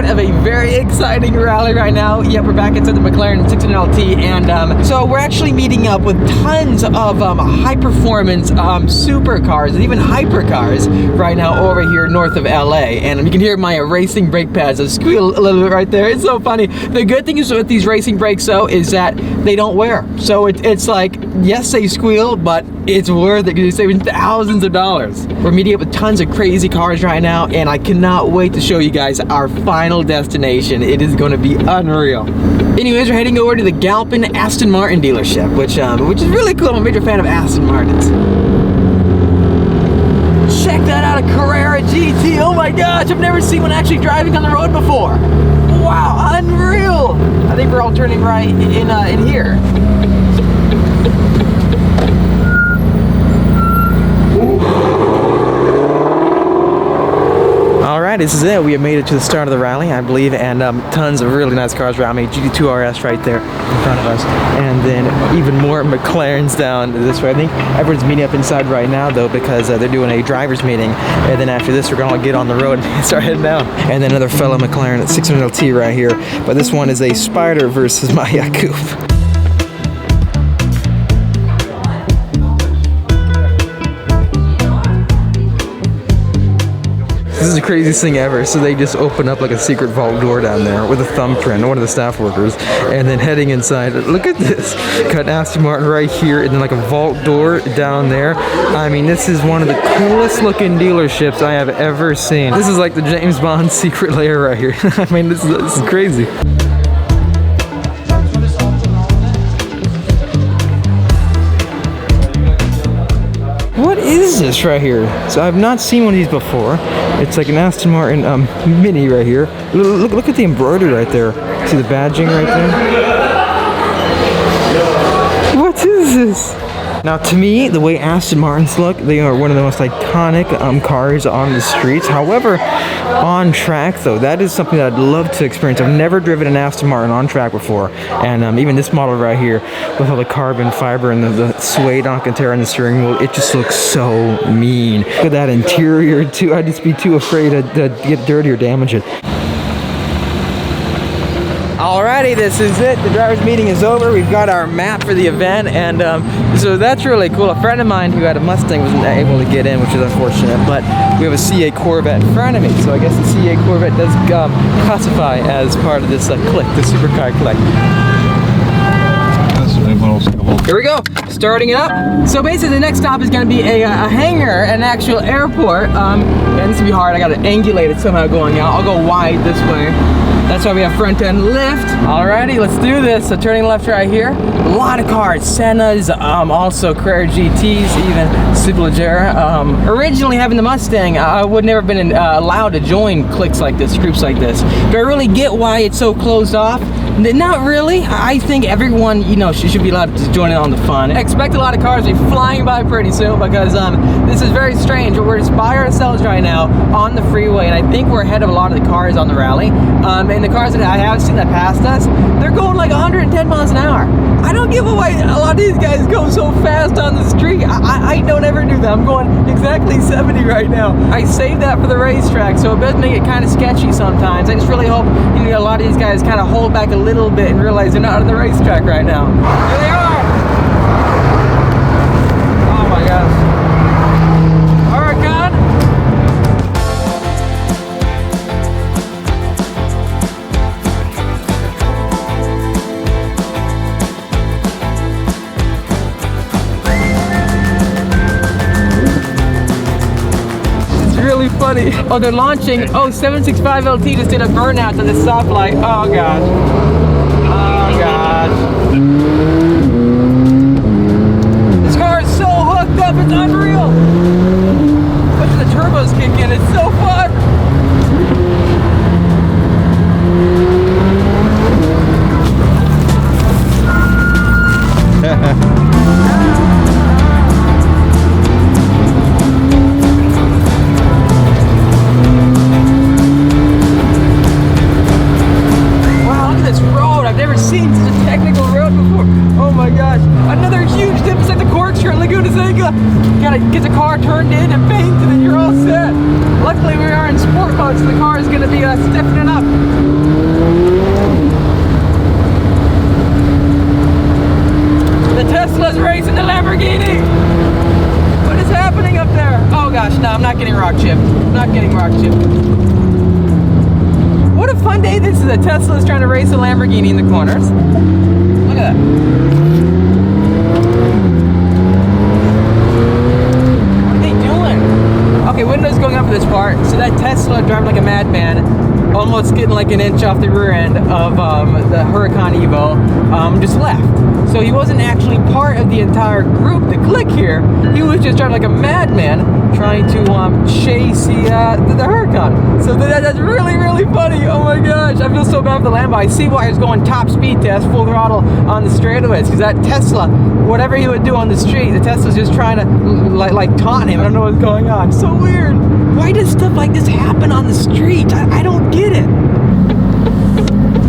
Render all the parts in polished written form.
of a very exciting rally right now. Yep, we're back into the Mclaren 620R, and so we're actually meeting up with tons of high-performance supercars and even hypercars right now over here north of LA. And you can hear my racing brake pads squeal a little bit right there. It's so funny. The good thing is with these racing brakes, though, is that they don't wear. So it's like, yes, they squeal, but it's worth it because you're saving thousands of dollars. We're meeting up with tons of crazy cars right now, and I cannot wait to show you guys our final destination. It is going to be unreal. Anyways, we're heading over to the Galpin Aston Martin dealership, which is really cool. I'm a major fan of Aston Martins. Check that out, a Carrera GT. Oh my gosh, I've never seen one actually driving on the road before. Wow, unreal. I think we're all turning right in here. Alright, this is it. We have made it to the start of the rally, I believe, and tons of really nice cars around me. GT2 RS right there in front of us, and then even more McLarens down this way. I think everyone's meeting up inside right now, though, because they're doing a driver's meeting, and then after this, we're going to get on the road and start heading down. And then another fellow McLaren at 620L right here, but this one is a Spider versus my Coupe. This is the craziest thing ever. So they just open up like a secret vault door down there with a thumbprint, one of the staff workers, and then heading inside. Look at this. Got Aston Martin right here, and then like a vault door down there. I mean, this is one of the coolest looking dealerships I have ever seen. This is like the James Bond secret lair right here. I mean, this is crazy. What is this right here? So I've not seen one of these before. It's like an Aston Martin Mini right here. Look at the embroidery right there. See the badging right there? What is this? Now, to me, the way Aston Martins look, they are one of the most iconic cars on the streets. However, on track, though, that is something that I'd love to experience. I've never driven an Aston Martin on track before, and even this model right here, with all the carbon fiber and the suede Alcantara in the steering wheel, it just looks so mean. Look at that interior, too. I'd just be too afraid to get dirty or damage it. Alrighty, this is it. The driver's meeting is over. We've got our map for the event, and so that's really cool. A friend of mine who had a Mustang wasn't able to get in, which is unfortunate, but we have a CA Corvette in front of me, so I guess the CA Corvette does classify as part of this clique, the supercar clique. Here we go, starting it up. So basically the next stop is going to be a hangar, an actual airport. And this will be hard, I got to angulate it somehow going out. I'll go wide this way. That's why we have front end lift. Alrighty, let's do this. So turning left right here. A lot of cars, Senna's, also Carrera GTs, even Superleggera. Originally having the Mustang, I would never have been allowed to join cliques like this, groups like this. Do I really get why it's so closed off? Not really. I think everyone, should be allowed to join in on the fun. I expect a lot of cars to be flying by pretty soon because this is very strange. We're just by ourselves right now on the freeway, and I think we're ahead of a lot of the cars on the rally. And the cars that I have seen that passed us, they're going like 110 miles an hour. I don't give away. A lot of these guys go so fast on the street. I don't ever do that. I'm going exactly 70 right now. I saved that for the racetrack, so it does make it kind of sketchy sometimes. I just really hope a lot of these guys kind of hold back a little bit and realize they're not on the racetrack right now. Here they are. Oh my gosh. All right, God. Funny. Oh, they're launching. Oh, 765LT just did a burnout to the stoplight. Oh gosh. Oh gosh. This car is so hooked up, it's unreal. Watch the turbos kick in. It's so fun. Gotta get the car turned in and painted and you're all set. Luckily we are in sport mode, so the car is gonna be stiffening up. Tesla's racing the Lamborghini. What is happening up there? Oh gosh, no, I'm not getting rock chipped. I'm not getting rock chipped. What a fun day this is. A Tesla's trying to race a Lamborghini in the corners. Look at that. What are they doing? Okay, windows going up for this part. So that Tesla driving like a madman, almost getting like an inch off the rear end of the Huracan Evo, just left. So he wasn't actually part of the entire group, the clique here. He was just driving like a madman, trying to chase the Huracan. So that's really, really funny. Oh my gosh, I feel so bad for the Lambo. I see why he's going top speed test, full throttle on the straightaways, because that Tesla, whatever he would do on the street, the Tesla's just trying to like taunt him. I don't know what's going on. So weird. Why does stuff like this happen on the street? I don't get it.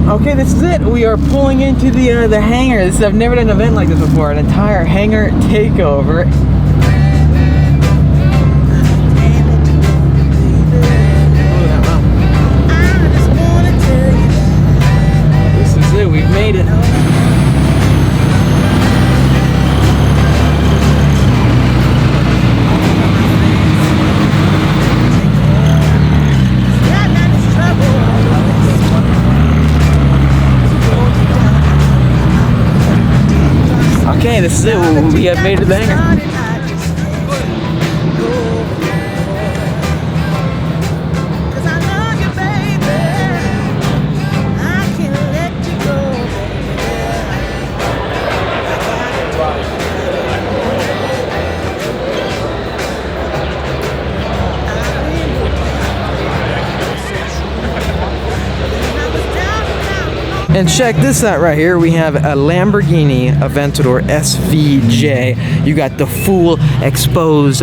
Okay, this is it. We are pulling into the hangar. I've never done an event like this before. An entire hangar takeover. This is it. We've made it. Okay, this is it. We have made it to the hangar. And check this out right here. We have a Lamborghini Aventador SVJ. You got the full exposed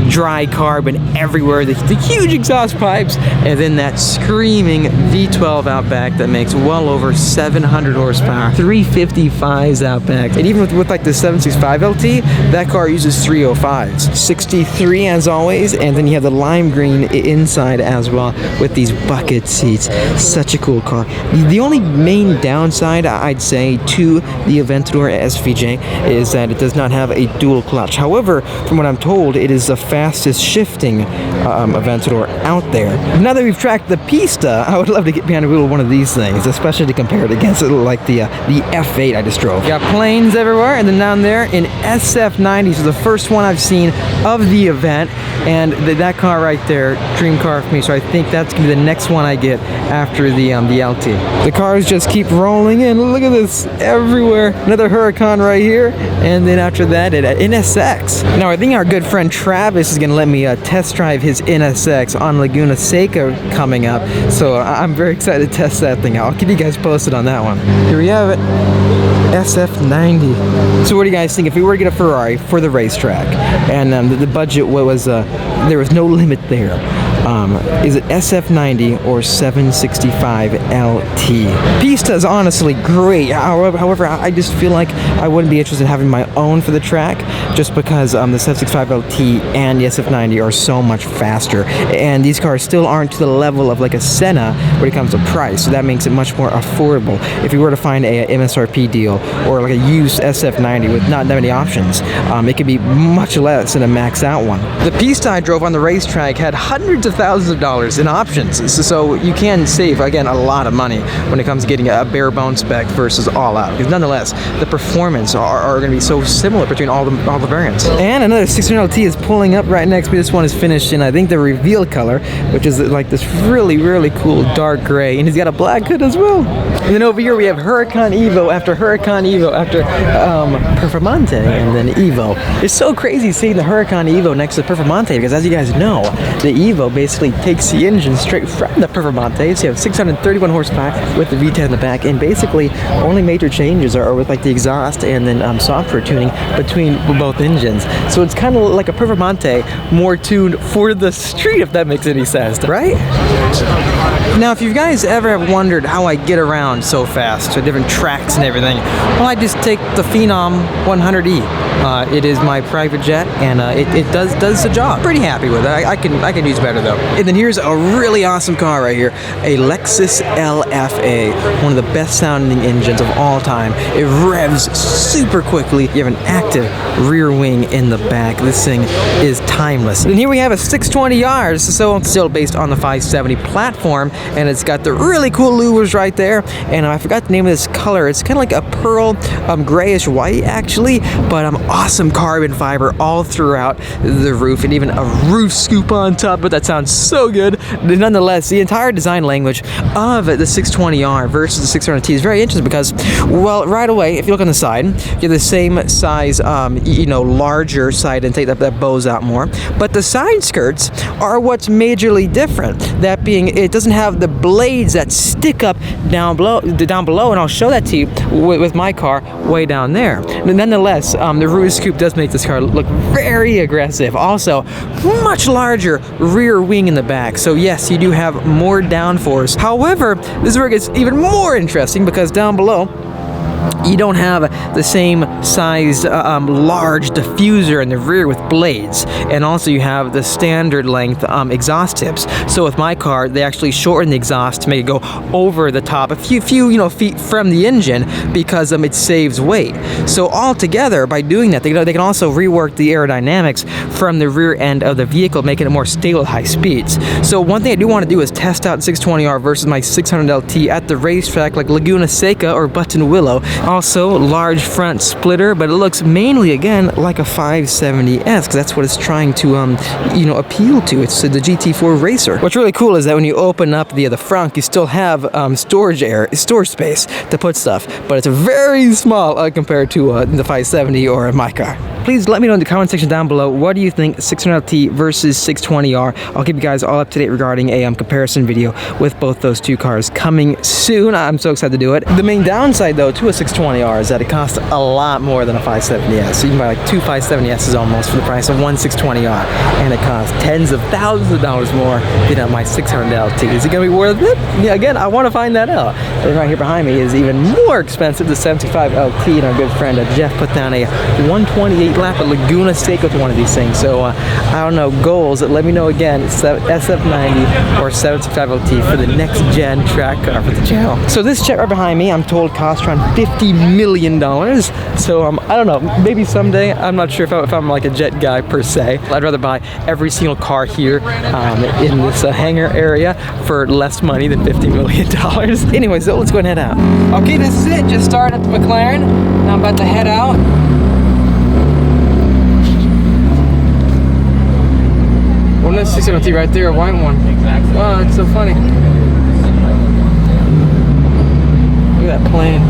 dry carbon everywhere, the huge exhaust pipes, and then that screaming V12 out back that makes well over 700 horsepower. 355s out back. And even with like the 765 LT, that car uses 305s. 63 as always, and then you have the lime green inside as well with these bucket seats. Such a cool car. The only main downside I'd say to the Aventador SVJ is that it does not have a dual clutch. However, from what I'm told, it is the fastest shifting Aventador out there. Now that we've tracked the Pista, I would love to get behind the wheel of one of these things, especially to compare it against like the F8 I just drove. Got planes everywhere, and then down there in SF90, so the first one I've seen of the event, and that car right there, dream car for me. So I think that's gonna be the next one I get after the LT. The cars just keep rolling in. Look at this everywhere. Another Huracan right here, and then after that, an NSX. Now I think our good friend Travis is gonna let me test drive his NSX on Laguna Seca coming up. So I'm very excited to test that thing out. I'll keep you guys posted on that one. Here we have it. SF90. So what do you guys think if we were to get a Ferrari for the racetrack, and the budget was there was no limit there? Is it SF90 or 765 LT? Pista is honestly great. However, I just feel like I wouldn't be interested in having my own for the track, just because the 765 LT and the SF90 are so much faster, and these cars still aren't to the level of like a Senna when it comes to price. So that makes it much more affordable. If you were to find a MSRP deal or like a used SF90 with not that many options, it could be much less than a maxed out one. The Pista I drove on the racetrack had hundreds of thousands of dollars in options, so you can save again a lot of money when it comes to getting a bare bone spec versus all out, because nonetheless the performance are going to be so similar between all the variants. And another 600 LT is pulling up right next to me. This one is finished in I think the reveal color, which is like this really cool dark gray, and he's got a black hood as well. And then over here we have Huracan Evo after Huracan Evo after Performante, and then Evo. It's so crazy seeing the Huracan Evo next to Performante, because as you guys know, the Evo basically takes the engine straight from the Performante. So you have 631 horsepower with the V10 in the back, and basically only major changes are with like the exhaust and then software tuning between both engines. So it's kind of like a Performante more tuned for the street, if that makes any sense, right? Now, if you guys ever have wondered how I get around so fast to different tracks and everything, well, I just take the Phenom 100E. It is my private jet, and it does the job. Pretty happy with it. I can use better though. go. And then here's a really awesome car right here, a Lexus LFA, one of the best sounding engines of all time. It revs super quickly. You have an active rear wing in the back. This thing is timeless. And here we have a 620R, so it's still based on the 570 platform, and it's got the really cool louvers right there. And I forgot the name of this color. It's kind of like a pearl, grayish white actually, but awesome carbon fiber all throughout the roof, and even a roof scoop on top. But that sounds so good. But nonetheless, the entire design language of the 620R versus the 600T is very interesting because, well, right away, if you look on the side, you have the same size, larger side intake that bows out more, but the side skirts are what's majorly different. That being, it doesn't have the blades that stick up down below, and I'll show that to you with my car way down there. Nonetheless, the roof scoop does make this car look very aggressive. Also, much larger rear wing in the back, so yes, you do have more downforce. However, this is where it gets even more interesting because down below, you don't have the same sized large diffuser in the rear with blades, and also you have the standard length exhaust tips. So with my car, they actually shorten the exhaust to make it go over the top a few feet from the engine because it saves weight. So altogether, by doing that, they can also rework the aerodynamics from the rear end of the vehicle, making it more stable at high speeds. So one thing I do want to do is test out 620R versus my 600LT at the racetrack like Laguna Seca or Buttonwillow. Also, large front splitter, but it looks mainly, again, like a 570S, because that's what it's trying to, appeal to. It's the GT4 racer. What's really cool is that when you open up the front, you still have storage space to put stuff, but it's very small compared to the 570 or my car. Please let me know in the comment section down below, what do you think 600LT versus 620R? I'll keep you guys all up to date regarding a comparison video with both those two cars coming soon. I'm so excited to do it. The main downside, though, to a 620R is that it costs a lot more than a 570S. So you can buy like two 570Ss almost for the price of one 620R, and it costs tens of thousands of dollars more than my 600LT. Is it going to be worth it? Yeah, again, I want to find that out. And right here behind me is even more expensive, the 75LT, and our good friend Jeff put down a 128 lap at Laguna Seca with one of these things. So I don't know, goals, let me know again, SF90 or 75LT for the next gen track car for the channel. So this jet right behind me, I'm told costs around $50 million. So I don't know, maybe someday. I'm not sure if I'm like a jet guy per se. I'd rather buy every single car here in this hangar area for less money than $50 million. Anyways, so let's go and head out. Okay, this is it. Just started at the McLaren. Now I'm about to head out. Well, that's 670 right there, a white one. Exactly. Wow, that's so funny. Look at that plane.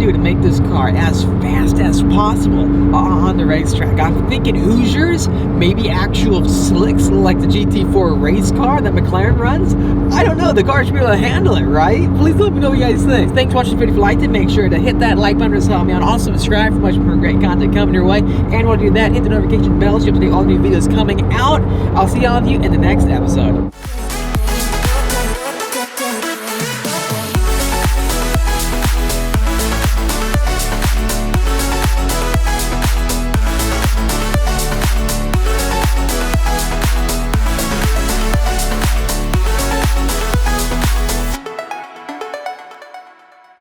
do to make this car as fast as possible on the racetrack? I'm thinking Hoosiers, maybe actual slicks like the GT4 race car that McLaren runs. I don't know, the car should be able to handle it, right? Please let me know what you guys think. Thanks for watching this video. If you liked it, make sure to hit that like button to help me out. Also subscribe for much more great content coming your way. And while you do that, hit the notification bell so you have to see all new videos coming out. I'll see all of you in the next episode.